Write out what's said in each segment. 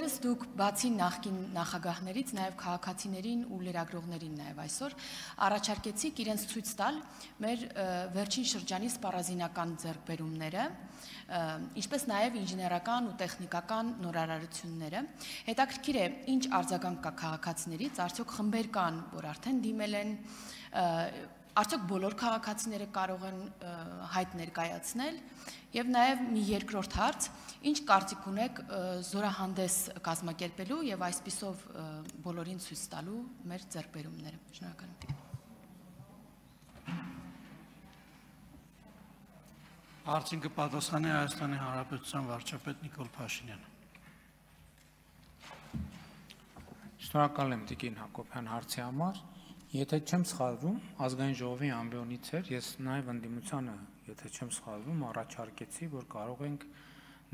Այլևս դուք բացի նախկին նախագահներից, նաև քաղաքացիներին ու լրագրողներին նաև այսօր առաջարկեցիք իրենց ցույց տալ մեր վերջին շրջանի սպառազինական ձեռքբերումները, ինչպես նաև ինժեներական ու տեխնիկական նորարարությունները։ Հետաքրքիր է, ինչ արձագանք կա քաղաքացիներից, արդյոք խմբեր կան, որ արդեն դիմել են, արդյոք բոլոր քաղաքացիները կարող են հայտ ներկայացնել, եւ նաև մի երկրորդ հարց, ինչ կարծիք ունեք զորահանդես կազմակերպելու եւ այսպիսով բոլորին ցույց տալու մեր ձեռքբերումները։ Շնորհակալ եմ։ Հարցին կպատասխանի Հայաստանի Հանրապետության վարչապետ Նիկոլ Փաշինյանը։ Շնորհակալ եմ Տիկին Հակոբյան հարցի համար։ Եթե չեմ սխալվում, ազգային ժողովի ամբիոնից էր, ես նաև ընդդիմությանը, եթե չեմ սխալվում, առաջարկեցի, որ կարող ենք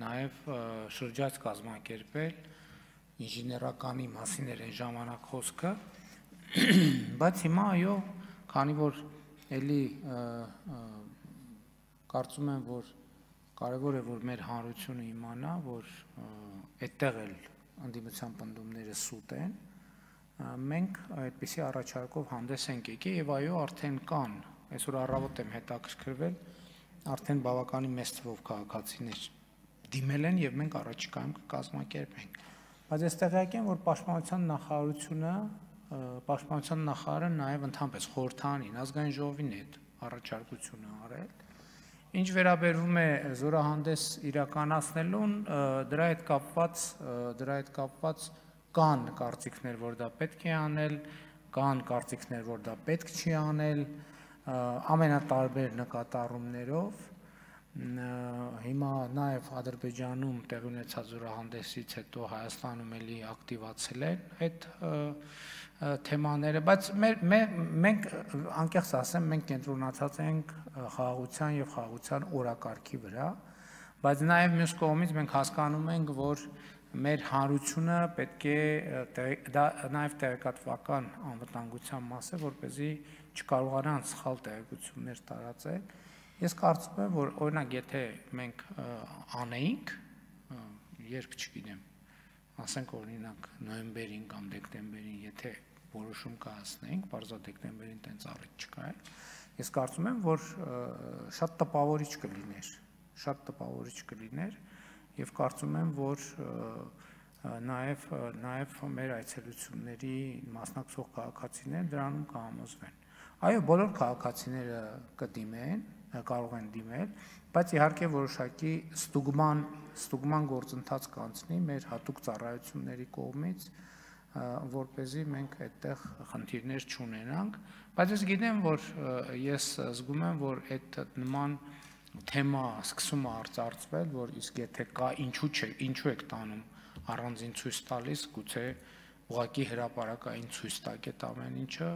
նաև շրջայց կազմակերպել, ինժեներականի մասին էր այն ժամանակ խոսքը, բայց հիմա այո, քանի որ էլի կարծում եմ, որ կարևոր է, որ մեր հանրությունը իմանա, որ այդտեղ էլ ընդդիմության պնդումները սուտ են, մենք այդպիսի առաջարկով հանդես ենք եկել եւ այո արդեն կան, այսօր առավոտ եմ հետաքրքրվել, արդեն բավականին մեծ թվով քաղաքացիներ դիմել են եւ մենք առաջիկայում կկազմակերպենք։ Բայց ես տեղյակ եմ, որ Պաշտպանության նախարարը նաեւ ընդհանրապես խորհրդանին, ազգային ժողովին հետ առաջարկություն է արել։ Ինչ վերաբերվում է զորահանդես իրականացնելուն, դրա հետ կապված կան կարծիքներ, որ դա պետք է անել, կան կարծիքներ, որ դա պետք չի անել, ամենատարբեր նկատառումներով, հիմա նաև Ադրբեջանում տեղի ունեցած զորահանդեսից հետո Հայաստանում էլի ակտիվացել են այդ թեմաները, բայց մենք անկեղծ ասեմ, մենք կենտրոնացած ենք խաղաղության եւ խաղաղության օրակարգի վրա, բայց նաև մյուս կողմից մենք հասկանում ենք, որ մեր հանրությունը պետք է դա նաև տեղեկատվական անվտանգության մաս է, որպեսզի չկարողանան սխալ տեղեկություններ տարածել։ Ես կարծում եմ, որ օրինակ եթե մենք անեինք, երբ չգիտեմ, ասենք օրինակ նոյեմբերին կամ դեկտեմբերին, եթե որոշում կայացնեինք, բարձր դեկտեմբերին տենց առիթ չկա, ես կարծում եմ, որ շատ տպավորիչ կլիներ եւ կարծում եմ, որ նաև մեր այցելությունների մասնակցող քաղաքացիները դրանում կհամոզվեն։ Այո, բոլոր քաղաքացիները կդիմեն, կարող են դիմել, բայց իհարկե որոշակի ստուգման գործընթաց կանցնի մեր հատուկ ծառայությունների կողմից, որպեսզի մենք այդտեղ խնդիրներ չունենանք, բայց ես գիտեմ, որ ես զգում եմ, որ այդ նման թեմա սկսում է արծարծվել, որ իսկ եթե կա ինչու եք տանում առանձին ցույց տալիս, գուցե ուղղակի հրապարակային ցույց տակ այդ ամեն ինչը,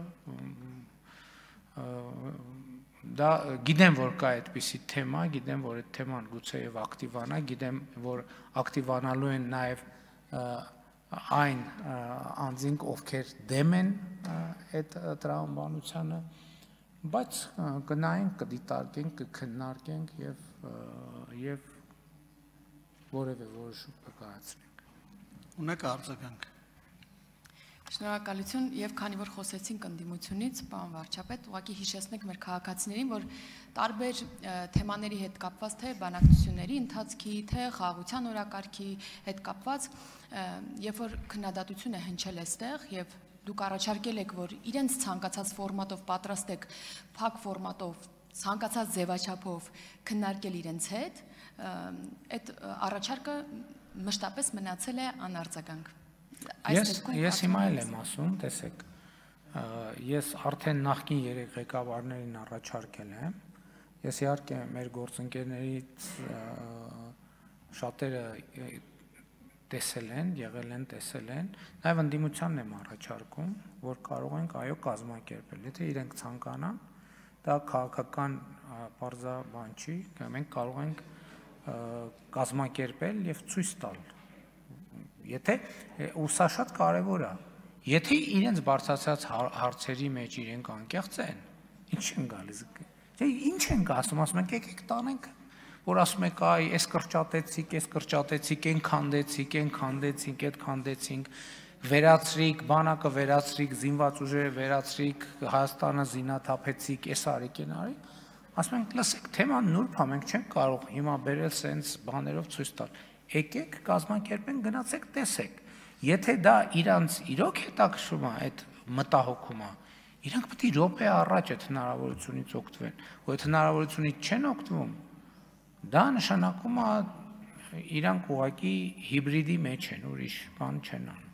դա գիտեմ, որ կա այդպիսի թեմա, գիտեմ, որ այդ թեման գուցե եւ ակտիվանա, գիտեմ, որ ակտիվանալու են նաեւ այն անձինք, ովքեր դեմ են այդ տրամաբանությանը, բայց կնայենք, կդիտարկենք, կքննարկենք եւ որևէ որոշում կկայացնենք։ Ունեք արձագանք։ Շնորհակալություն եւ քանի որ խոսեցինք ընդդիմությունից, պարոն վարչապետ, ուղղակի հիշեցնենք մեր քաղաքացիներին, որ տարբեր թեմաների հետ կապված թե բանակցությունների ընթացքի, թե խաղաղության օրակարգի հետ կապված, երբ որ քննադատություն է հնչել այստեղ եւ դուք առաջարկել եք, որ իրենց ցանկացած ֆորմատով պատրաստ եք, փակ ֆորմատով, ցանկացած ձևաչափով քննարկել իրենց հետ, այդ առաջարկը մշտապես մնացել է անարձագանք։ Ես հիմա էլ եմ ասում, տեսեք, ես արդեն նախկին 3 ղեկավարներին առաջարկել եմ, ես իհարկե մեր գործընկերներից շատերը տեսել են, եղել են, տեսել են, նաև ընդդիմությանն եմ առաջարկում, որ կարող ենք այո կազմակերպել, եթե իրենք ցանկանան, դա քաղաքական պարզաբան չի, մենք կարող ենք կազմակերպել եւ ցույց տալ։ Եթե ու սա շատ կարևոր է, եթե իրենց բարձրացած հարցերի մեջ իրենք անկեղծ են, ինչ են գալիս, ինչ են ասում ենք եկեք տանենք, որ ասում եք այ այս կրճատեցիք, այն քանդեցինք, այդ քանդեցինք, վերացրիք, բանակը վերացրիք, զինված ուժերը վերացրիք, Հայաստանը զինաթափեցիք, այս արիք են արի, ասում ենք, լսեք, թեման նուրբ է, մենք չենք կարող հիմա բերել սենց բաներով ցույց տալ։ Եկեք կազմակերպենք, գնացեք, տեսեք։ Եթե դա իրանց իրոք հետաքրքրում է, այդ մտահոգումը, իրանք պետք է րոպե առաջ այդ հնարավորությունից օգտվեն, ու այդ հնարավորությունից չեն օգտվում, դա նշանակում է իրանք ուղղակի հիբրիդի մեջ են, ուրիշ բան չեն անում։